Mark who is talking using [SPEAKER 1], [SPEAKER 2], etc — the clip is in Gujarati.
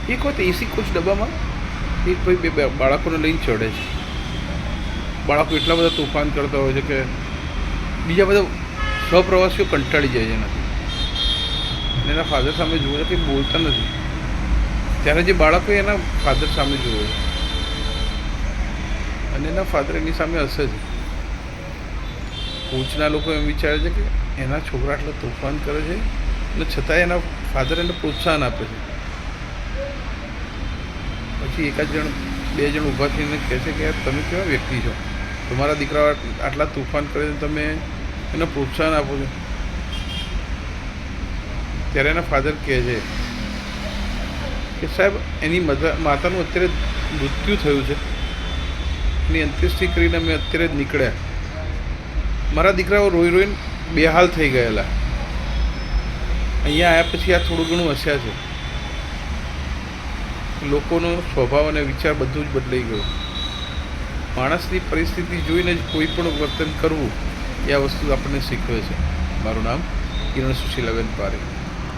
[SPEAKER 1] એક વખત એસી કોચ ડબ્બામાં એક ભાઈ બે બાળકોને લઈને ચડે છે. બાળકો એટલા બધા તોફાન કરતા હોય છે કે બીજા બધા સહપ્રવાસીઓ કંટાળી જાય છે એનાથી. અને એના ફાધર સામે જુએ છે કે બોલતા નથી. ત્યારે જે બાળકો એના ફાધર સામે જુએ છે અને એના ફાધર એની સામે હસે છે. કોચના લોકો એમ વિચારે છે કે એના છોકરા આટલા તોફાન કરે છે અને છતાંય એના ફાધર એને પ્રોત્સાહન આપે છે. પછી એકાદ જણ બે જણ ઊભા થઈને કહે છે કે યાર તમે કેવા વ્યક્તિ છો, તમારા દીકરા આટલા તોફાન કરે છે, તમે એને પ્રોત્સાહન આપો છો. ત્યારે એના ફાધર કહે છે કે સાહેબ એની માતાનું અત્યારે મૃત્યુ થયું છે, એની અંત્યેષ્ટિ કરીને અમે અત્યારે જ નીકળ્યા. મારા દીકરાઓ રોઈ રોઈને બેહાલ થઈ ગયેલા. અહીંયા આવ્યા પછી આ થોડું ઘણું હસ્યા છે. લોકોનો સ્વભાવ અને વિચાર બધું જ બદલાઈ ગયું. માણસની પરિસ્થિતિ જોઈને જ કોઈ પણ વર્તન કરવું એ આ વસ્તુ આપણને શીખવે છે. મારું નામ કિરણ સુશીલાબેન પારેખ.